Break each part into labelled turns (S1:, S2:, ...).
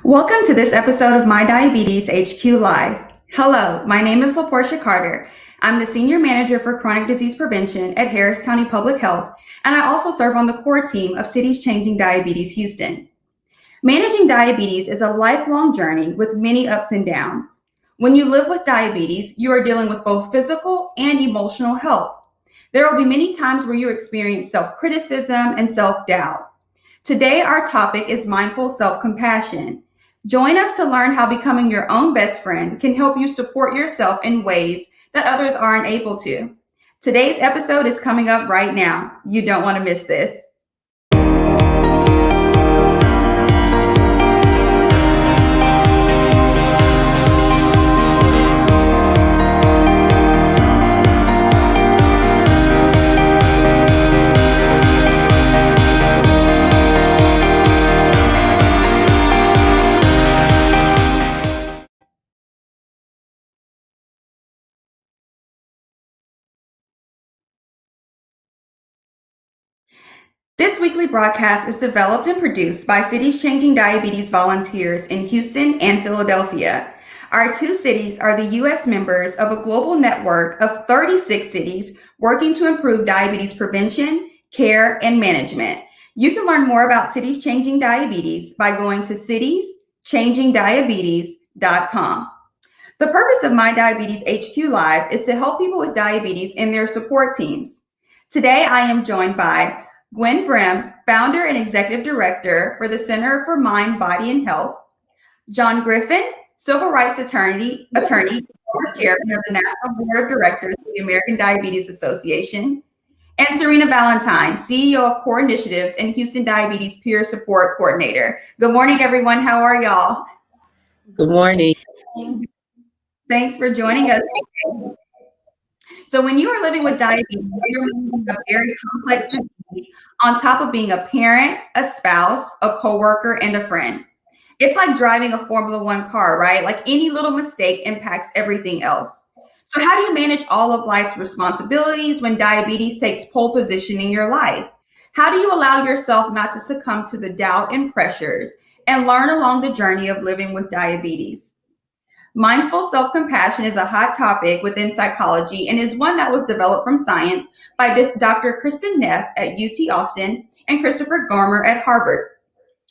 S1: Welcome to this episode of MyDiabetesHQ Live. Hello, my name is LaPorcha Carter. I'm the Senior Manager for Chronic Disease Prevention at Harris County Public Health, and I also serve on the core team of Cities Changing Diabetes Houston. Managing diabetes is a lifelong journey with many ups and downs. When you live with diabetes, you are dealing with both physical and emotional health. There will be many times where you experience self-criticism and self-doubt. Today, our topic is mindful self-compassion. Join us to learn how becoming your own best friend can help you support yourself in ways that others aren't able to. Today's episode is coming up right now. You don't want to miss this. This weekly broadcast is developed and produced by Cities Changing Diabetes volunteers in Houston and Philadelphia. Our two cities are the U.S. members of a global network of 36 cities working to improve diabetes prevention, care, and management. You can learn more about Cities Changing Diabetes by going to citieschangingdiabetes.com. The purpose of MyDiabetesHQ Live is to help people with diabetes and their support teams. Today, I am joined by Gwen Brehm, founder and executive director for the Center for Mind, Body, and Health; John Griffin, civil rights attorney, former chairman of the National Board of Directors of the American Diabetes Association; and Serena Valentine, CEO of Core Initiatives and Houston Diabetes Peer Support Coordinator. Good morning, everyone. How are y'all?
S2: Good morning.
S1: Thanks for joining us. So when you are living with diabetes, you're managing a very complex disease on top of being a parent, a spouse, a coworker, and a friend. It's like driving a Formula One car, right? Like any little mistake impacts everything else. So how do you manage all of life's responsibilities when diabetes takes pole position in your life? How do you allow yourself not to succumb to the doubt and pressures and learn along the journey of living with diabetes? Mindful self-compassion is a hot topic within psychology and is one that was developed from science by Dr. Kristen Neff at UT Austin and Christopher Garmer at Harvard.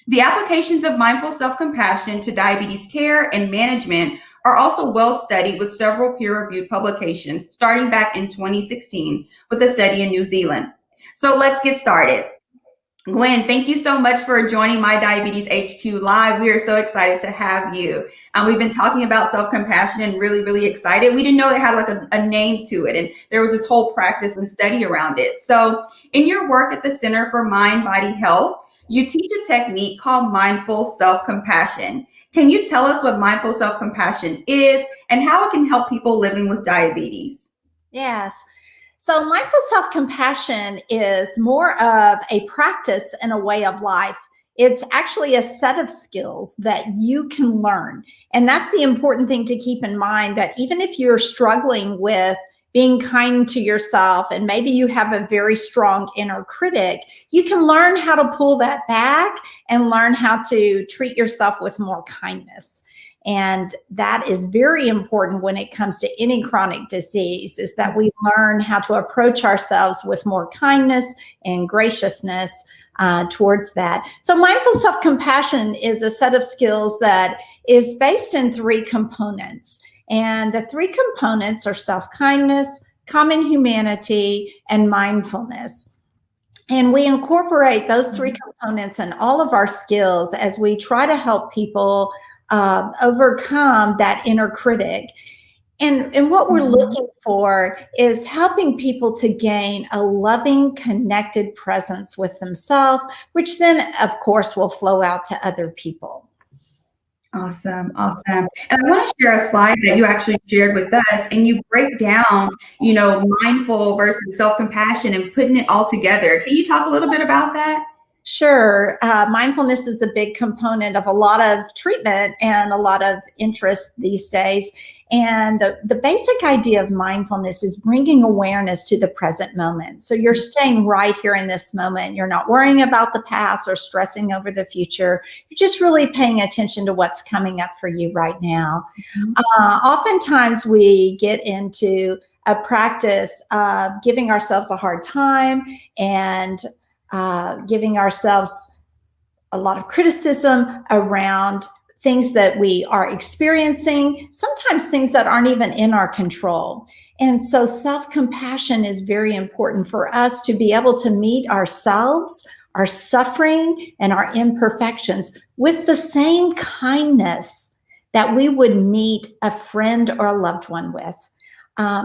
S1: The applications of mindful self-compassion to diabetes care and management are also well studied with several peer-reviewed publications starting back in 2016 with a study in New Zealand. So let's get started. Gwen, thank you so much for joining MyDiabetesHQ Live. We are so excited to have you. We've been talking about self-compassion and really excited. We didn't know it had like a name to it, and there was this whole practice and study around it. So in your work at the Center for Mind, Body, Health, you teach a technique called mindful self-compassion. Can you tell us what mindful self-compassion is and how it can help people living with diabetes?
S3: Yes. So mindful self-compassion is more of a practice and a way of life. It's actually a set of skills that you can learn. And that's the important thing to keep in mind, that even if you're struggling with being kind to yourself and maybe you have a very strong inner critic, you can learn how to pull that back and learn how to treat yourself with more kindness. And that is very important when it comes to any chronic disease, is that we learn how to approach ourselves with more kindness and graciousness towards that. So mindful self-compassion is a set of skills that is based in three components. And the three components are self-kindness, common humanity, and mindfulness. And we incorporate those three components in all of our skills as we try to help people overcome that inner critic. And what we're looking for is helping people to gain a loving, connected presence with themselves, which then, of course, will flow out to other people.
S1: Awesome. And I want to share a slide that you actually shared with us, and you break down, mindful versus self-compassion and putting it all together. Can you talk a little bit about that?
S3: Sure. Mindfulness is a big component of a lot of treatment and a lot of interest these days. And the basic idea of mindfulness is bringing awareness to the present moment. So you're staying right here in this moment. You're not worrying about the past or stressing over the future. You're just really paying attention to what's coming up for you right now. Oftentimes we get into a practice of giving ourselves a hard time and giving ourselves a lot of criticism around things that we are experiencing, sometimes things that aren't even in our control. And so self-compassion is very important for us to be able to meet ourselves, our suffering, and our imperfections with the same kindness that we would meet a friend or a loved one with.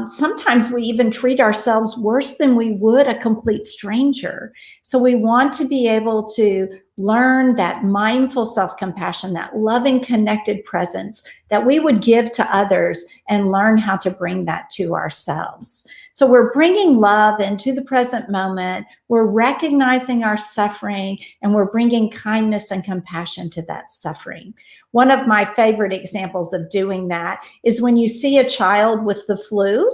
S3: Sometimes we even treat ourselves worse than we would a complete stranger. So we want to be able to learn that mindful self-compassion, that loving, connected presence that we would give to others, and learn how to bring that to ourselves. So we're bringing love into the present moment. We're recognizing our suffering, and we're bringing kindness and compassion to that suffering. One of my favorite examples of doing that is when you see a child with the flu.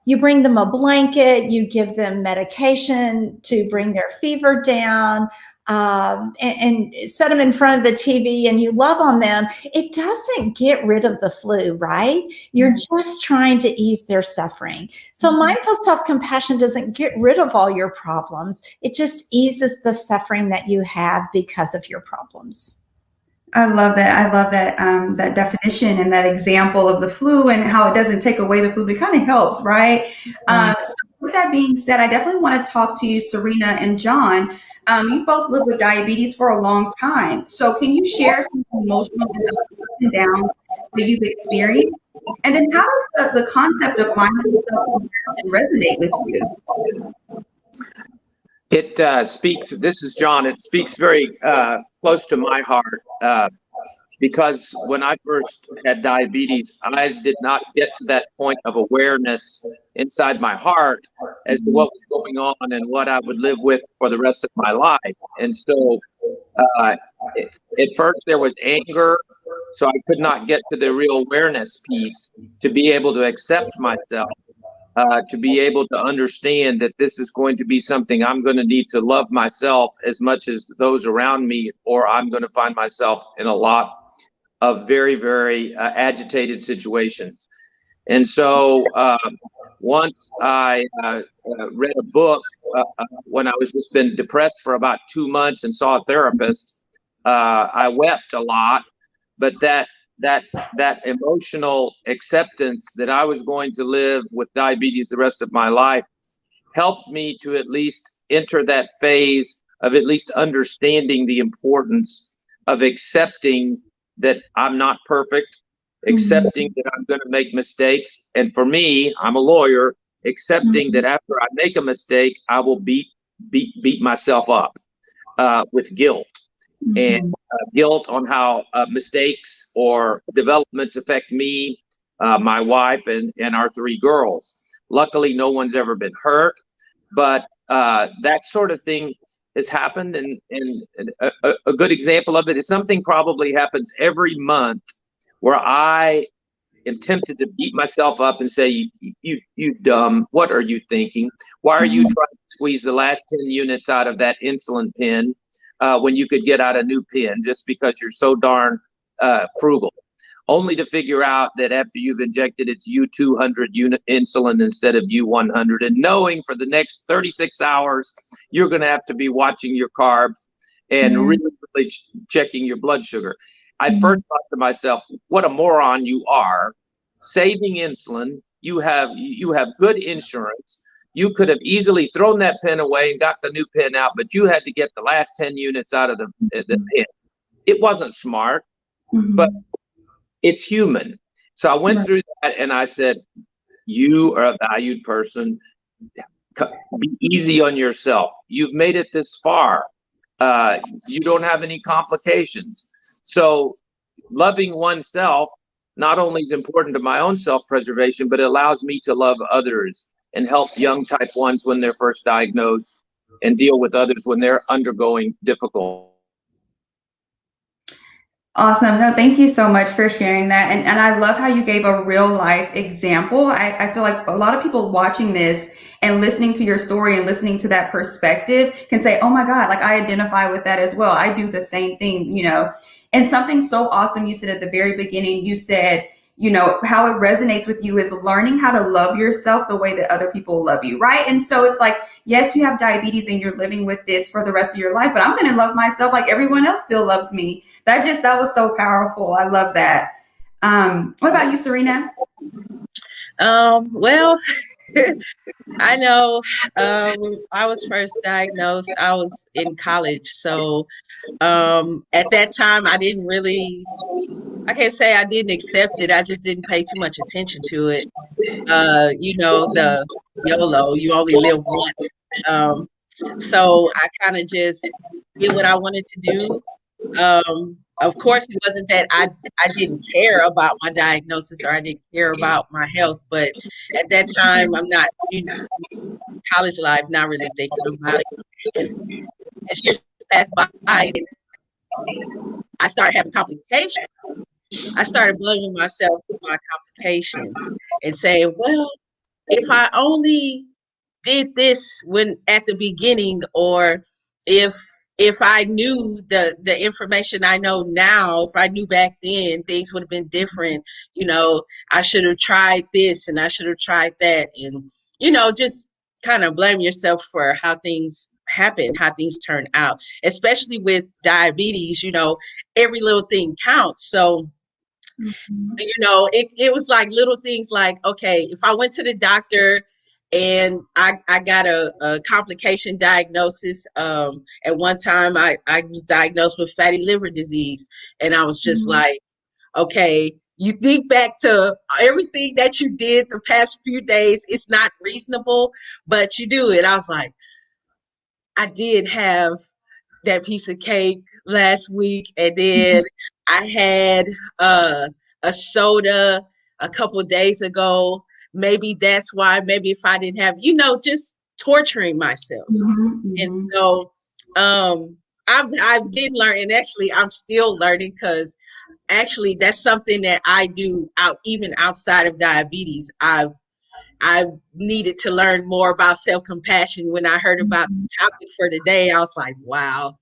S3: You bring them a blanket, you give them medication to bring their fever down, and set them in front of the TV, and you love on them. It doesn't get rid of the flu, right? You're just trying to ease their suffering. So mindful self-compassion doesn't get rid of all your problems. It just eases the suffering that you have because of your problems.
S1: I love that. I love that that definition and that example of the flu and how it doesn't take away the flu, but it kind of helps, right? So with that being said, I definitely want to talk to you, Serena and John. You both lived with diabetes for a long time. So can you share some emotional ups and downs that you've experienced? And then how does the concept of mindful self-compassion resonate with you?
S2: It speaks, this is John, it speaks very close to my heart because when I first had diabetes, I did not get to that point of awareness inside my heart as to what was going on and what I would live with for the rest of my life. And so at first there was anger, so I could not get to the real awareness piece to be able to accept myself. To be able to understand that this is going to be something I'm going to need to love myself as much as those around me, or I'm going to find myself in a lot of very, very agitated situations. And so once I read a book when I was just been depressed for about 2 months and saw a therapist, I wept a lot, but that emotional acceptance that I was going to live with diabetes the rest of my life helped me to at least enter that phase of at least understanding the importance of accepting that I'm not perfect, accepting that I'm going to make mistakes. And for me, I'm a lawyer, accepting that after I make a mistake, I will beat myself up with guilt. And guilt on how mistakes or developments affect me, my wife, and our 3 girls. Luckily, no one's ever been hurt, but that sort of thing has happened. And a good example of it is something probably happens every month where I am tempted to beat myself up and say, you dumb, what are you thinking? Why are you trying to squeeze the last 10 units out of that insulin pen when you could get out a new pen just because you're so darn frugal, only to figure out that after you've injected it's U200 unit insulin instead of U100, and knowing for the next 36 hours you're going to have to be watching your carbs and really checking your blood sugar. I first thought to myself, what a moron you are, saving insulin. You have good insurance. You could have easily thrown that pen away and got the new pen out, but you had to get the last 10 units out of the pen. It wasn't smart, but it's human. So I went through that and I said, you are a valued person. Be easy on yourself. You've made it this far. You don't have any complications. So loving oneself not only is important to my own self-preservation, but it allows me to love others and help young type 1s when they're first diagnosed, and deal with others when they're undergoing difficult.
S1: Awesome. No, thank you so much for sharing that. And I love how you gave a real life example. I feel like a lot of people watching this and listening to your story and listening to that perspective can say, oh my God, like I identify with that as well. I do the same thing, you know. And something so awesome you said at the very beginning, you said, you know, how it resonates with you is learning how to love yourself the way that other people love you, right? And so it's like, yes, you have diabetes and you're living with this for the rest of your life, but I'm going to love myself like everyone else still loves me. That was so powerful. I love that. What about you, Serena?
S4: Well, I know I was first diagnosed, I was in college. So at that time, I didn't really, I can't say I didn't accept it. I just didn't pay too much attention to it. You know, the YOLO, you only live once. So I kind of just did what I wanted to do. Of course, it wasn't that I didn't care about my diagnosis or I didn't care about my health, but at that time, I'm not, you know, college life, not really thinking about it. And as years passed by, I started having complications. I started blaming myself for my complications and saying, well, if I only did this when at the beginning, or if I knew the information I know now, if I knew back then, things would have been different. You know, I should have tried this and I should have tried that. And, you know, just kind of blame yourself for how things happen, how things turn out, especially with diabetes. You know, every little thing counts. So, you know, it was like little things like, okay, if I went to the doctor and I got a complication diagnosis. At one time, I was diagnosed with fatty liver disease. And I was just like, okay, you think back to everything that you did the past few days, it's not reasonable, but you do it. I was like, I did have that piece of cake last week, and then I had a soda a couple of days ago. Maybe that's why. Maybe if I didn't have, you know, just torturing myself. And so I've been learning. Actually, I'm still learning, because actually that's something that I do even outside of diabetes. I needed to learn more about self-compassion. When I heard about the topic for today, I was like, wow.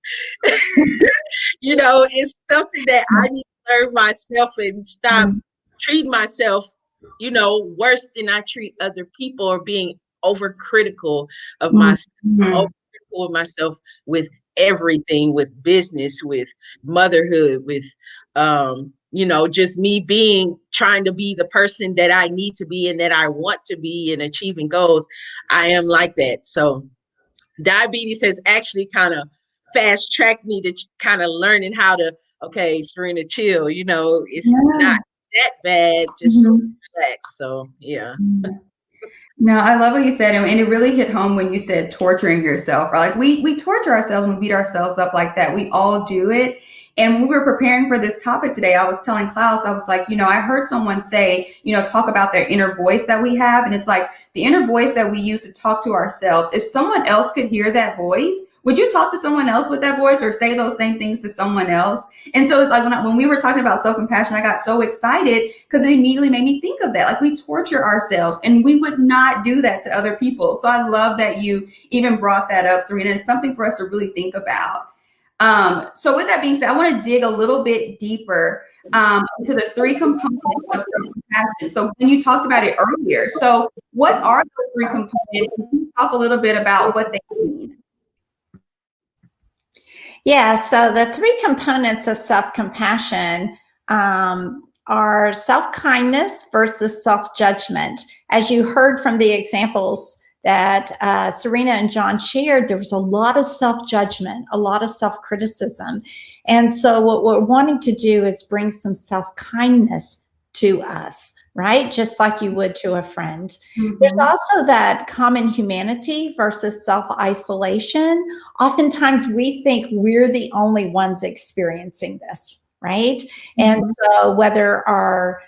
S4: You know, it's something that I need to learn myself and stop treating myself, you know, worse than I treat other people, or being overcritical of myself, overcritical of myself with everything, with business, with motherhood, with you know, just me trying to be the person that I need to be and that I want to be, and achieving goals. I am like that. So diabetes has actually kind of fast tracked me to kind of learning how to, okay, Serena, chill, you know, it's not that bad, just relax. So yeah.
S1: No, I love what you said, and it really hit home when you said torturing yourself. Or like we torture ourselves and beat ourselves up like that. We all do it. And when we were preparing for this topic today, I was telling Klaus, I was like, you know, I heard someone say, you know, talk about their inner voice that we have. And it's like the inner voice that we use to talk to ourselves. If someone else could hear that voice, would you talk to someone else with that voice or say those same things to someone else? And so it's like when we were talking about self-compassion, I got so excited because it immediately made me think of that. Like we torture ourselves and we would not do that to other people. So I love that you even brought that up, Serena. It's something for us to really think about. So with that being said, I want to dig a little bit deeper into the three components of self-compassion. So when you talked about it earlier, so what are the three components? Can you talk a little bit about what they mean?
S3: Yeah, so the three components of self-compassion are self-kindness versus self-judgment. As you heard from the examples that Serena and John shared, there was a lot of self-judgment, a lot of self-criticism. And so what we're wanting to do is bring some self-kindness to us, right? Just like you would to a friend. There's also that common humanity versus self-isolation. Oftentimes we think we're the only ones experiencing this, right? And so whether our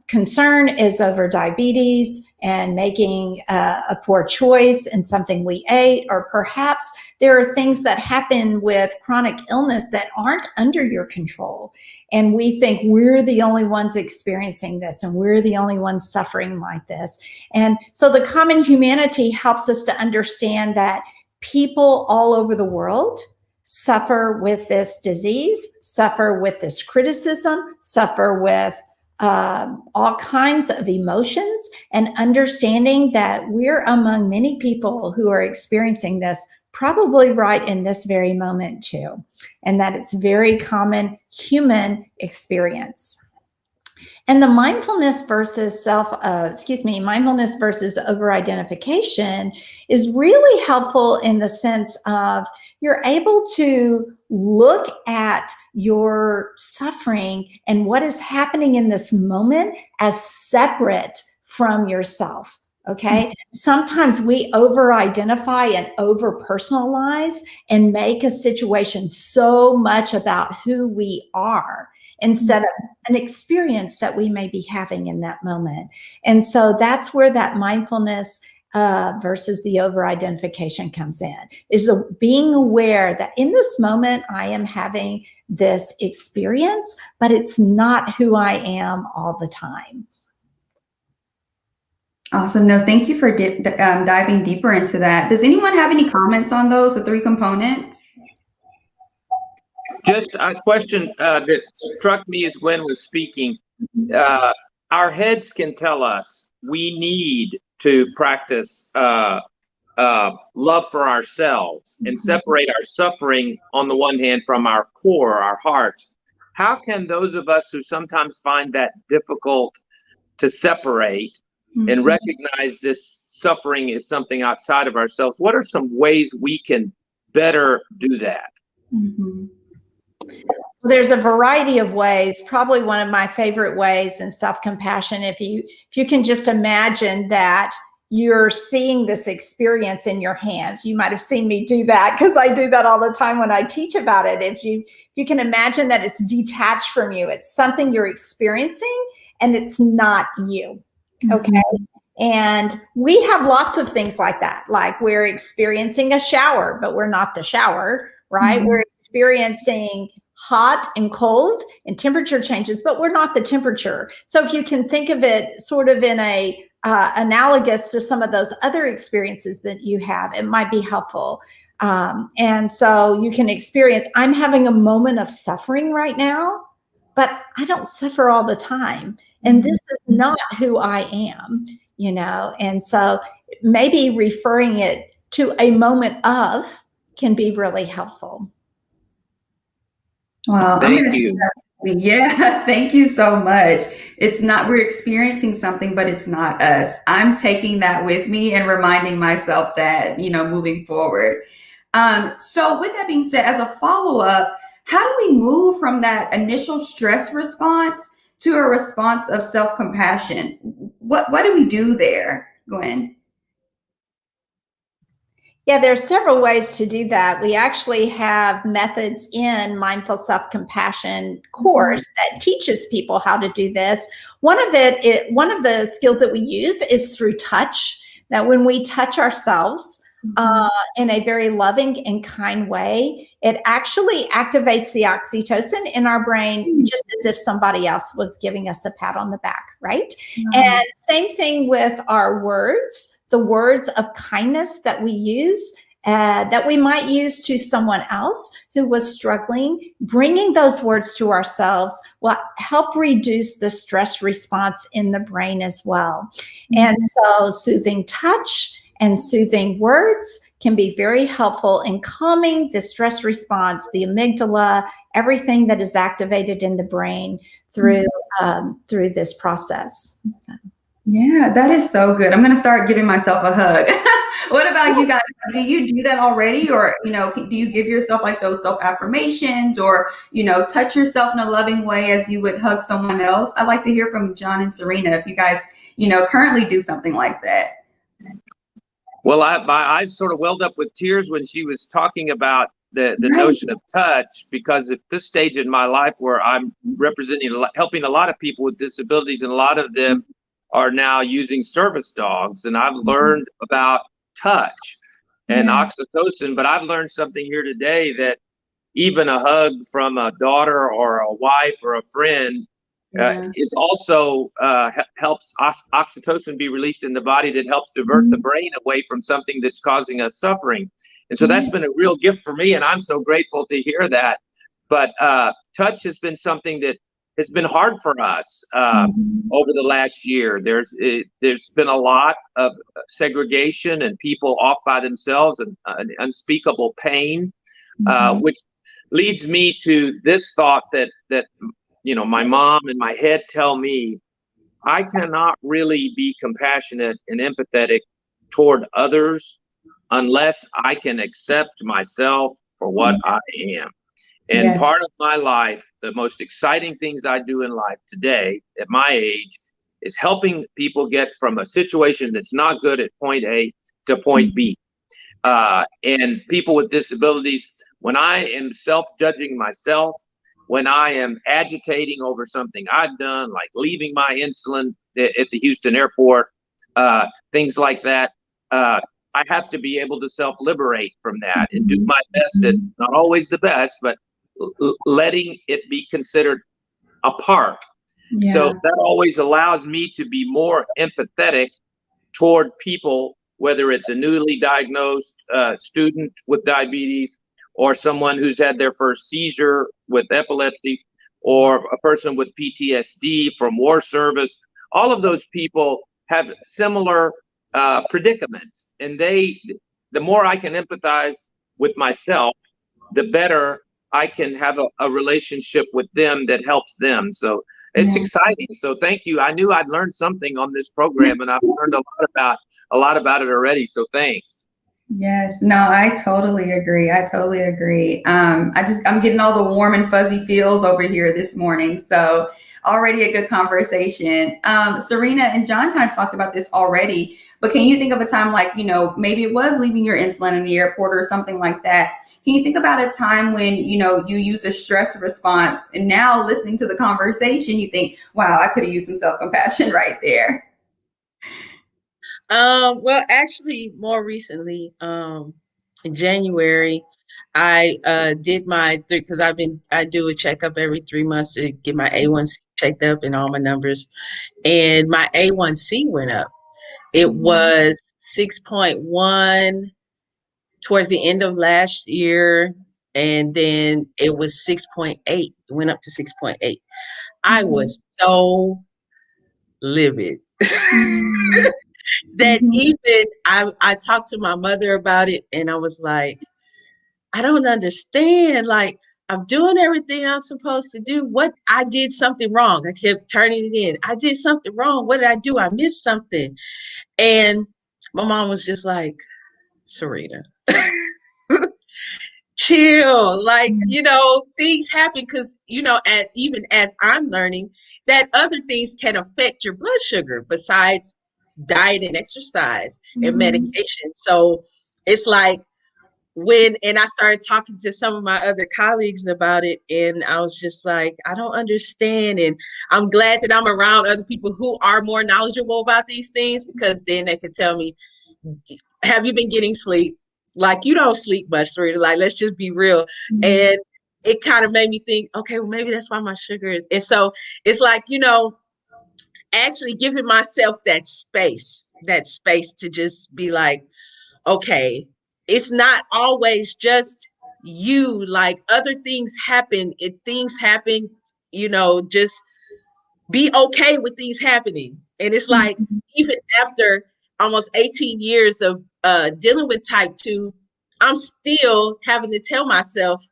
S3: concern is over diabetes and making a poor choice in something we ate, or perhaps there are things that happen with chronic illness that aren't under your control. And we think we're the only ones experiencing this and we're the only ones suffering like this. And so the common humanity helps us to understand that people all over the world suffer with this disease, suffer with this criticism, suffer with all kinds of emotions, and understanding that we're among many people who are experiencing this probably right in this very moment too, and that it's very common human experience. And the mindfulness versus mindfulness versus over-identification is really helpful in the sense of you're able to look at your suffering and what is happening in this moment as separate from yourself. Okay. Sometimes we over-identify and over-personalize and make a situation so much about who we are instead of an experience that we may be having in that moment. And so that's where that mindfulness versus the over-identification comes in, is being aware that in this moment I am having this experience, but it's not who I am all the time.
S1: Awesome. No, thank you for diving deeper into that. Does anyone have any comments on those, the three components?
S2: Just a question that struck me as Gwen was speaking. Our heads can tell us we need to practice love for ourselves and separate our suffering on the one hand from our core, our hearts. How can those of us who sometimes find that difficult to separate and recognize this suffering is something outside of ourselves, what are some ways we can better do that?
S3: There's a variety of ways. Probably one of my favorite ways in self-compassion, if you can just imagine that you're seeing this experience in your hands. You might have seen me do that because I do that all the time when I teach about it. If you can imagine that it's detached from you, it's something you're experiencing and it's not you. Okay. And we have lots of things like that. Like we're experiencing a shower, but we're not the shower, right? We're experiencing hot and cold and temperature changes, but we're not the temperature. So if you can think of it sort of in a analogous to some of those other experiences that you have, it might be helpful. And so you can experience, I'm having a moment of suffering right now, but I don't suffer all the time. And this is not who I am, you know? And so maybe referring it to a moment of can be really helpful.
S1: Wow.
S2: Thank you.
S1: Yeah, thank you so much. It's not, we're experiencing something, but it's not us. I'm taking that with me and reminding myself that, you know, moving forward. So with that being said, as a follow-up, how do we move from that initial stress response to a response of self-compassion? What do we do there, Gwen?
S3: Yeah, there are several ways to do that. We actually have methods in Mindful Self-Compassion course that teaches people how to do this. One of the skills that we use is through touch, that when we touch ourselves in a very loving and kind way, it actually activates the oxytocin in our brain, just as if somebody else was giving us a pat on the back, right? And same thing with our words. The words of kindness that we use, that we might use to someone else who was struggling, bringing those words to ourselves will help reduce the stress response in the brain as well. And so soothing touch and soothing words can be very helpful in calming the stress response, the amygdala, everything that is activated in the brain through this process. So.
S1: Yeah, that is so good. I'm going to start giving myself a hug. What about you guys? Do you do that already? Or, you know, do you give yourself like those self-affirmations or, you know, touch yourself in a loving way as you would hug someone else? I'd like to hear from John and Serena if you guys, you know, currently do something like that.
S2: Well, my eyes sort of welled up with tears when she was talking about the
S1: Right.
S2: notion of touch, because at this stage in my life where I'm representing, helping a lot of people with disabilities, and a lot of them are now using service dogs, and I've learned about touch and oxytocin, but I've learned something here today, that even a hug from a daughter or a wife or a friend is also helps oxytocin be released in the body, that helps divert the brain away from something that's causing us suffering. And so that's been a real gift for me, and I'm so grateful to hear that. But touch has been something that has been hard for us over the last year. There's been a lot of segregation and people off by themselves, and unspeakable pain, which leads me to this thought that my mom and my head tell me, I cannot really be compassionate and empathetic toward others unless I can accept myself for what I am. And part of my life, the most exciting things I do in life today at my age is helping people get from a situation that's not good at point A to point B. And people with disabilities, when I am self-judging myself, when I am agitating over something I've done, like leaving my insulin at the Houston airport, things like that, I have to be able to self-liberate from that and do my best at, not always the best, but letting it be considered a part. So that always allows me to be more empathetic toward people, whether it's a newly diagnosed student with diabetes, or someone who's had their first seizure with epilepsy, or a person with PTSD from war service. All of those people have similar predicaments, and the more I can empathize with myself, the better I can have a relationship with them that helps them. So it's exciting. So thank you. I knew I'd learned something on this program, and I've learned a lot about it already. So thanks.
S1: Yes, no, I totally agree. I'm getting all the warm and fuzzy feels over here this morning. So already a good conversation. Serena and John kind of talked about this already, but can you think of a time, like, maybe it was leaving your insulin in the airport or something like that? Can you think about a time when, you use a stress response, and now listening to the conversation, you think, wow, I could have used some self-compassion right there?
S4: Well, actually, more recently, in January, I did my because I do a checkup every 3 months to get my A1C checked up and all my numbers, and my A1C went up. It was 6.1 towards the end of last year, and then it was 6.8. It went up to 6.8. I was so livid. That even I talked to my mother about it, and I was like, I don't understand. Like, I'm doing everything I'm supposed to do. What I did something wrong. I kept turning it in. I did something wrong. What did I do? I missed something. And my mom was just like, Serena, chill. Like, things happen because, even as I'm learning that other things can affect your blood sugar besides diet and exercise and medication. So it's like and I started talking to some of my other colleagues about it, and I was just like, I don't understand. And I'm glad that I'm around other people who are more knowledgeable about these things, because then they can tell me, have you been getting sleep? Like, you don't sleep much, Serena. Like, let's just be real. And it kind of made me think, okay, well, maybe that's why my sugar is. And so it's like, actually giving myself that space to just be like, okay, it's not always just you. Like, other things happen. Just be okay with things happening. And it's like, even after almost 18 years of dealing with type 2, I'm still having to tell myself,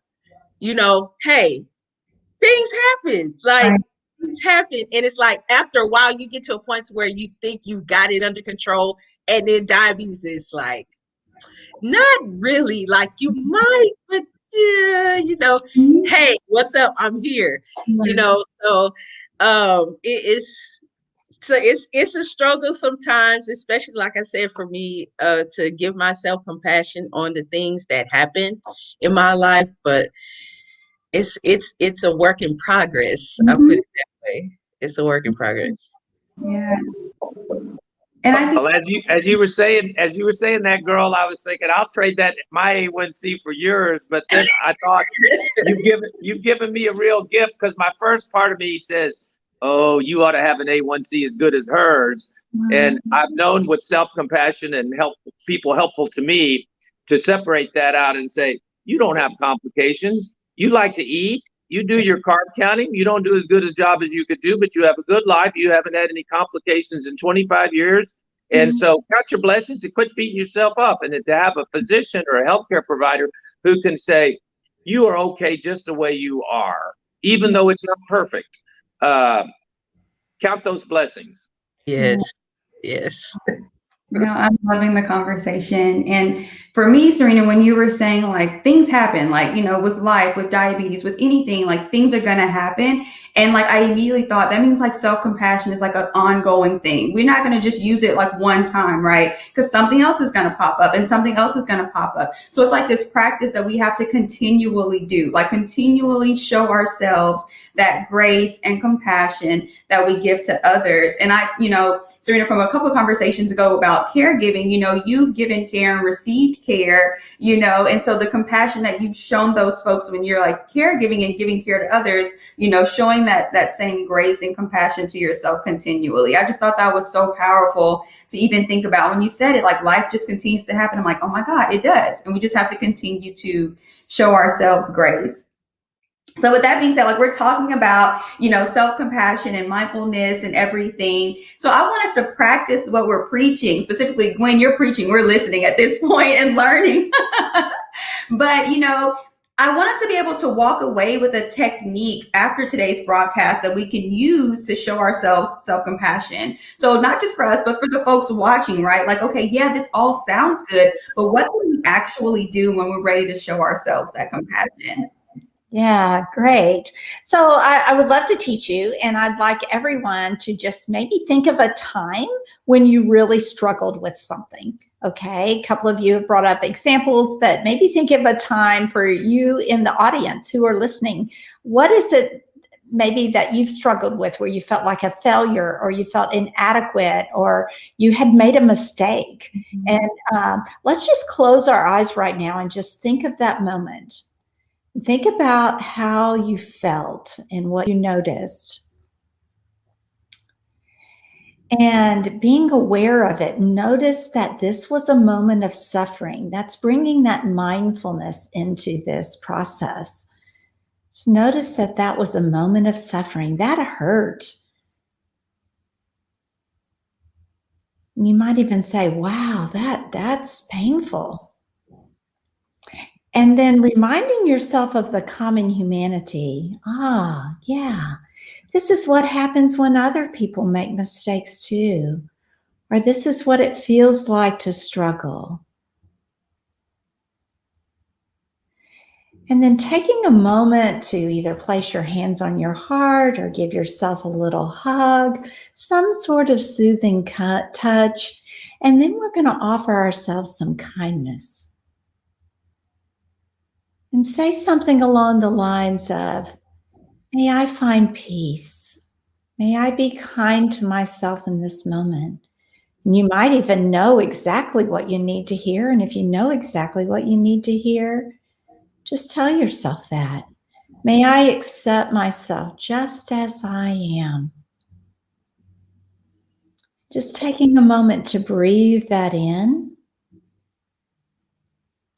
S4: hey, things happen. Like, things happen. And it's like, after a while, you get to a point where you think you got it under control, and then diabetes is like, not really. Like, you might, but hey, what's up? I'm here. So it is So it's a struggle sometimes, especially like I said, for me, to give myself compassion on the things that happen in my life. But it's a work in progress. I put
S1: Mhm.
S4: it that way. It's a work in progress.
S1: Yeah. And I think,
S2: Well, as you were saying that, girl, I was thinking I'll trade that my A1C for yours. But then I thought you've given me a real gift, because my first part of me says, oh, you ought to have an A1C as good as hers. And I've known with self-compassion and people helpful to me to separate that out and say, you don't have complications. You like to eat. You do your carb counting. You don't do as good a job as you could do, but you have a good life. You haven't had any complications in 25 years. And so count your blessings and quit beating yourself up. And to have a physician or a healthcare provider who can say, you are okay just the way you are, even though it's not perfect. Count those blessings.
S4: Yes. Yes.
S1: no, I'm loving the conversation. And for me, Serena, when you were saying like things happen, like, with life, with diabetes, with anything, like things are going to happen. And like, I immediately thought that means like self-compassion is like an ongoing thing. We're not going to just use it like one time, right? Because something else is going to pop up and something else is going to pop up. So it's like this practice that we have to continually do, like continually show ourselves that grace and compassion that we give to others. And Serena, from a couple of conversations ago about caregiving, you've given care and received care, and so the compassion that you've shown those folks when you're like caregiving and giving care to others, showing that same grace and compassion to yourself continually. I just thought that was so powerful to even think about. When you said it, like life just continues to happen. I'm like, oh my God, it does. And we just have to continue to show ourselves grace. So with that being said, like we're talking about, self-compassion and mindfulness and everything. So I want us to practice what we're preaching. Specifically, Gwen, you're preaching, we're listening at this point and learning. But, I want us to be able to walk away with a technique after today's broadcast that we can use to show ourselves self-compassion. So not just for us, but for the folks watching, right? Like, okay, yeah, this all sounds good, but what can we actually do when we're ready to show ourselves that compassion?
S3: Yeah, great. So I would love to teach you, and I'd like everyone to just maybe think of a time when you really struggled with something. Okay, a couple of you have brought up examples, but maybe think of a time for you in the audience who are listening. What is it maybe that you've struggled with where you felt like a failure, or you felt inadequate, or you had made a mistake? And let's just close our eyes right now and just think of that moment. Think about how you felt and what you noticed. And being aware of it, notice that this was a moment of suffering. That's bringing that mindfulness into this process. Just notice that that was a moment of suffering. That hurt. You might even say, wow, that's painful. And then reminding yourself of the common humanity. Yeah, this is what happens when other people make mistakes too. Or this is what it feels like to struggle. And then taking a moment to either place your hands on your heart or give yourself a little hug, some sort of soothing touch. And then we're going to offer ourselves some kindness. And say something along the lines of, may I find peace. May I be kind to myself in this moment. And you might even know exactly what you need to hear. And if you know exactly what you need to hear, just tell yourself that. May I accept myself just as I am. Just taking a moment to breathe that in.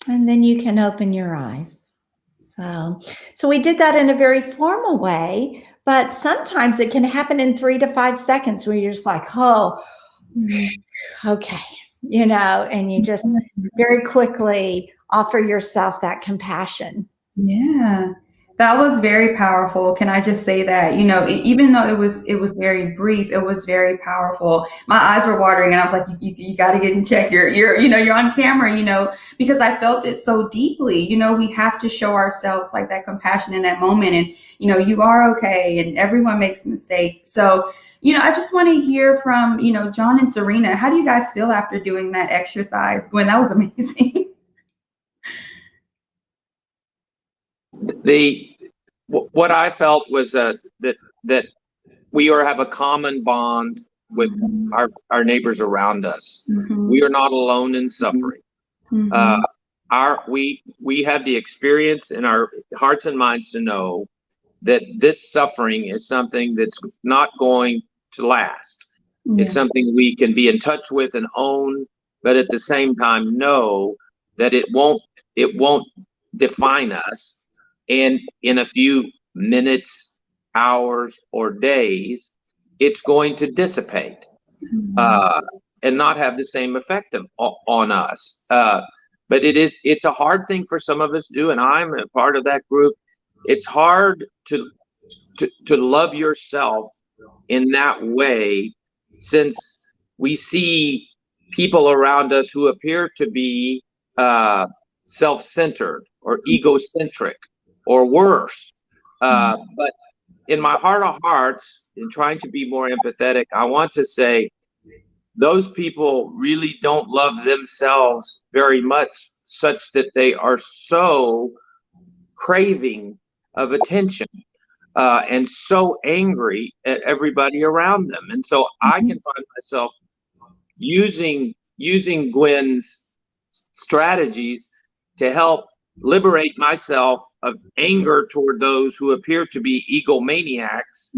S3: And then you can open your eyes. So we did that in a very formal way, but sometimes it can happen in 3 to 5 seconds where you're just like, oh, okay, and you just very quickly offer yourself that compassion.
S1: Yeah, that was very powerful. Can I just say that, even though it was very brief, it was very powerful. My eyes were watering and I was like, you got to get in check. You're on camera, because I felt it so deeply. We have to show ourselves like that compassion in that moment. And, you are okay and everyone makes mistakes. So, I just want to hear from, John and Serena. How do you guys feel after doing that exercise? Gwen, that was amazing.
S2: What I felt was that we have a common bond with our neighbors around us.
S1: Mm-hmm.
S2: We are not alone in suffering.
S1: Mm-hmm.
S2: We have the experience in our hearts and minds to know that this suffering is something that's not going to last.
S1: Yeah.
S2: It's something we can be in touch with and own, but at the same time know that it won't define us. And in a few minutes, hours, or days, it's going to dissipate and not have the same effect on us. But it's a hard thing for some of us to do, and I'm a part of that group. It's hard to love yourself in that way, since we see people around us who appear to be self-centered or egocentric or worse. But in my heart of hearts, in trying to be more empathetic, I want to say those people really don't love themselves very much, such that they are so craving of attention and so angry at everybody around them. And so I can find myself using Gwen's strategies to help liberate myself of anger toward those who appear to be egomaniacs,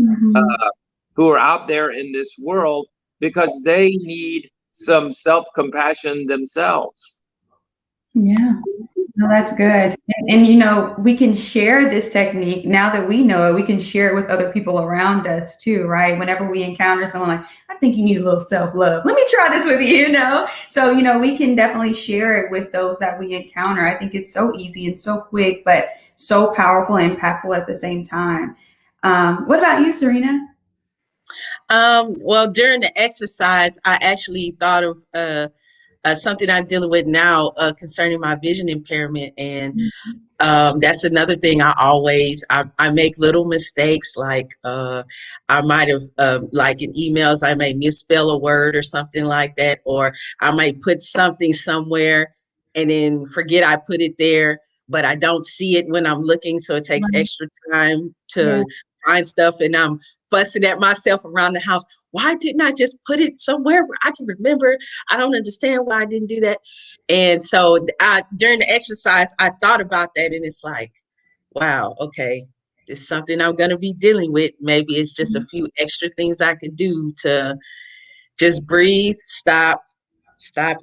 S2: who are out there in this world, because they need some self-compassion themselves.
S1: Yeah. No, that's good. And we can share this technique now that we know it. We can share it with other people around us too, right? Whenever we encounter someone like, I think you need a little self-love. Let me try this with you, So, we can definitely share it with those that we encounter. I think it's so easy and so quick, but so powerful and impactful at the same time. What about you, Serena?
S4: Well, during the exercise, I actually thought of something I'm dealing with now concerning my vision impairment. And that's another thing I make little mistakes, like I might have, like in emails, I may misspell a word or something like that, or I might put something somewhere and then forget I put it there, but I don't see it when I'm looking. So it takes extra time to find stuff, and I'm fussing at myself around the house. Why didn't I just put it somewhere where I can remember? I don't understand why I didn't do that. And so during the exercise, I thought about that, and it's like, wow, okay, it's something I'm going to be dealing with. Maybe it's just a few extra things I could do to just breathe, stop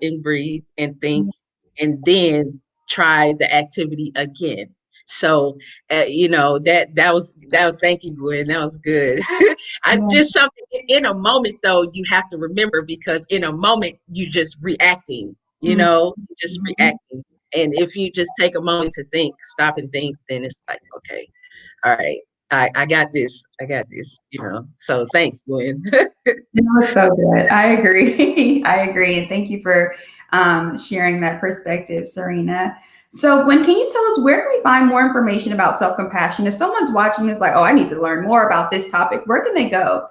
S4: and breathe and think, and then try the activity again. So, that was, thank you, Gwen. That was good. Just something in a moment, though, you have to remember, because in a moment, you just reacting, just reacting. And if you just take a moment to think, stop and think, then it's like, okay, all right, I got this. So thanks, Gwen.
S1: That was so good. I agree. I agree. And thank you for sharing that perspective, Serena. So Gwen, can you tell us, where can we find more information about self-compassion? If someone's watching this like, oh, I need to learn more about this topic, where can they go?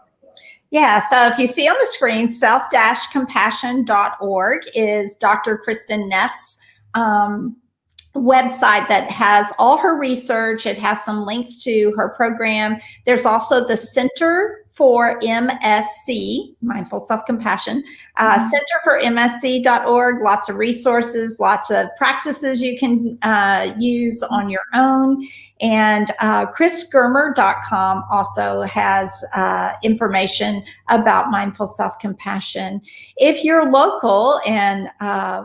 S3: Yeah, so if you see on the screen, self-compassion.org is Dr. Kristen Neff's website that has all her research. It has some links to her program. There's also the Center for MSC, Mindful Self-Compassion, Center for MSC.org, lots of resources, lots of practices you can use on your own. And chrisgermer.com also has information about mindful self-compassion. If you're local and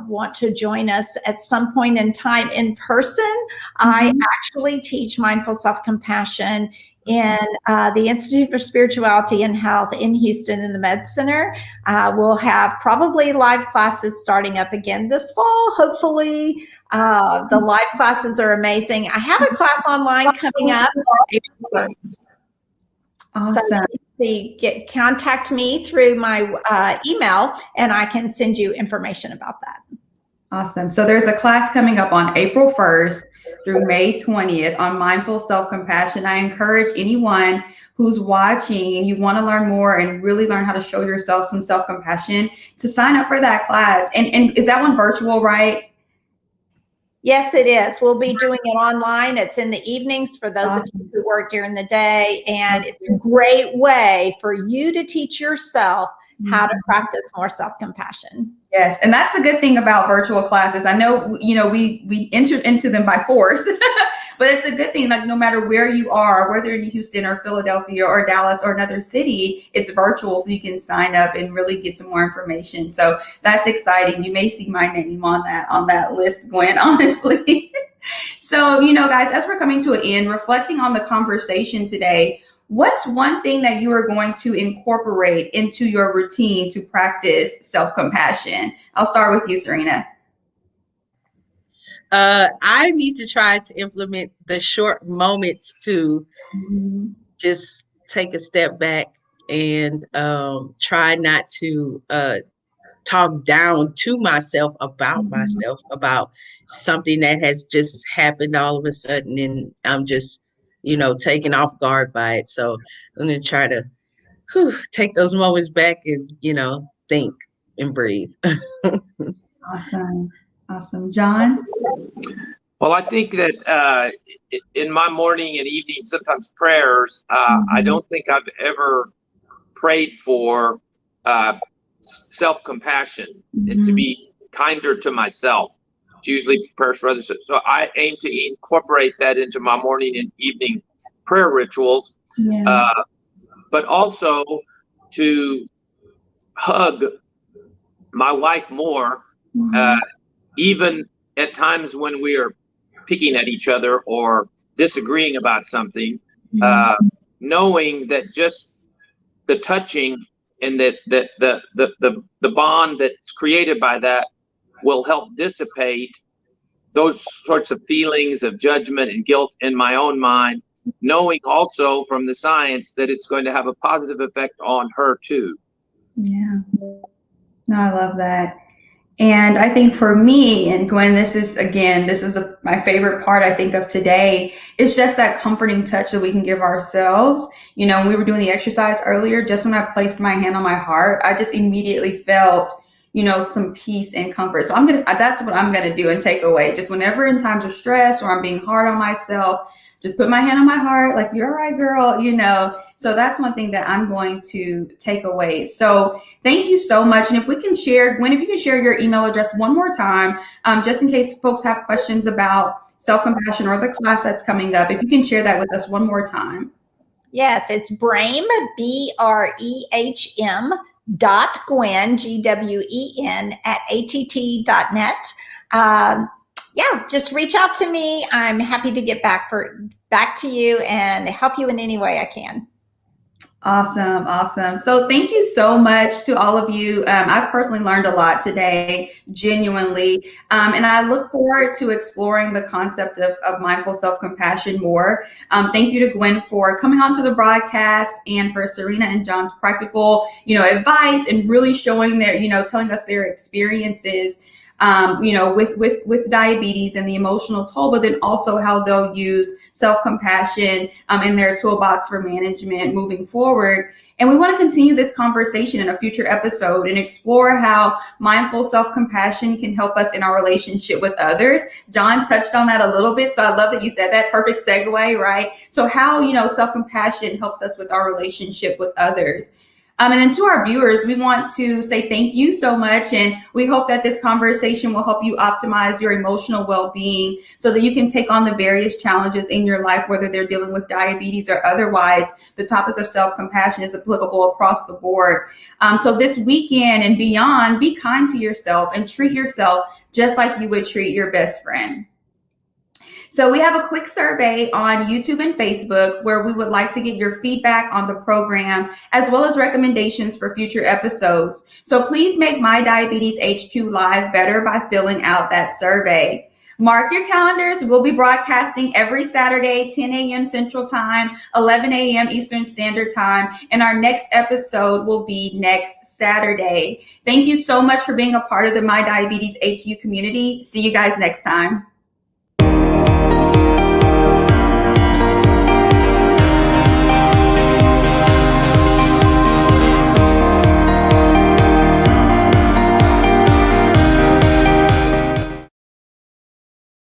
S3: want to join us at some point in time in person, I actually teach mindful self-compassion in the Institute for Spirituality and Health in Houston in the Med Center. We'll have probably live classes starting up again this fall, hopefully. The live classes are amazing. I have a class online coming up April 1st.
S1: Awesome.
S3: So contact me through my email, and I can send you information about that.
S1: Awesome. So there's a class coming up on April 1st through May 20th on mindful self-compassion. I encourage anyone who's watching and you want to learn more and really learn how to show yourself some self-compassion, to sign up for that class. And is that one virtual, right?
S3: Yes, it is. We'll be doing it online. It's in the evenings for those of you who work during the day. And it's a great way for you to teach yourself how to practice more self-compassion.
S1: Yes. And that's the good thing about virtual classes. I know, we entered into them by force, but it's a good thing. Like, no matter where you are, whether in Houston or Philadelphia or Dallas or another city, it's virtual. So you can sign up and really get some more information. So that's exciting. You may see my name on that list, Gwen, honestly. So, guys, as we're coming to an end, reflecting on the conversation today, what's one thing that you are going to incorporate into your routine to practice self-compassion? I'll start with you, Serena.
S4: I need to try to implement the short moments to just take a step back and try not to talk down to myself about something that has just happened all of a sudden, and I'm just taken off guard by it. So I'm going to try to take those moments back and, think and breathe.
S1: Awesome. John?
S2: Well, I think that in my morning and evening, sometimes prayers, I don't think I've ever prayed for self-compassion and to be kinder to myself. It's usually prayers for others. So I aim to incorporate that into my morning and evening prayer rituals, but also to hug my wife more, even at times when we are picking at each other or disagreeing about something, knowing that just the touching and that the bond that's created by that will help dissipate those sorts of feelings of judgment and guilt in my own mind, knowing also from the science that it's going to have a positive effect on her too.
S1: Yeah. No, I love that. And I think for me, and Gwen, this is my favorite part, I think, of today, is just that comforting touch that we can give ourselves. When we were doing the exercise earlier, just when I placed my hand on my heart, I just immediately felt, some peace and comfort. So that's what I'm going to do and take away. Just whenever in times of stress or I'm being hard on myself, just put my hand on my heart, like, you're all right, girl, So that's one thing that I'm going to take away. So thank you so much. And if we can share, Gwen, if you can share your email address one more time, just in case folks have questions about self-compassion or the class that's coming up, if you can share that with us one more time.
S3: Yes, it's Brehm, BREHM .Gwen, GWEN @att.net. Just reach out to me. I'm happy to get back to you and help you in any way I can.
S1: Awesome. So thank you so much to all of you. I've personally learned a lot today, genuinely. And I look forward to exploring the concept of mindful self-compassion more. Thank you to Gwen for coming onto the broadcast, and for Serena and John's practical, advice, and really showing telling us their experiences, with diabetes and the emotional toll, but then also how they'll use self-compassion in their toolbox for management moving forward. And we want to continue this conversation in a future episode and explore how mindful self-compassion can help us in our relationship with others. John touched on that a little bit, so I love that you said that. Perfect segue, right? So how, self-compassion helps us with our relationship with others. And then to our viewers, we want to say thank you so much. And we hope that this conversation will help you optimize your emotional well-being so that you can take on the various challenges in your life, whether they're dealing with diabetes or otherwise. The topic of self-compassion is applicable across the board. So this weekend and beyond, be kind to yourself and treat yourself just like you would treat your best friend. So we have a quick survey on YouTube and Facebook where we would like to get your feedback on the program, as well as recommendations for future episodes. So please make MyDiabetesHQ Live better by filling out that survey. Mark your calendars. We'll be broadcasting every Saturday, 10 a.m. Central Time, 11 a.m. Eastern Standard Time. And our next episode will be next Saturday. Thank you so much for being a part of the MyDiabetesHQ community. See you guys next time.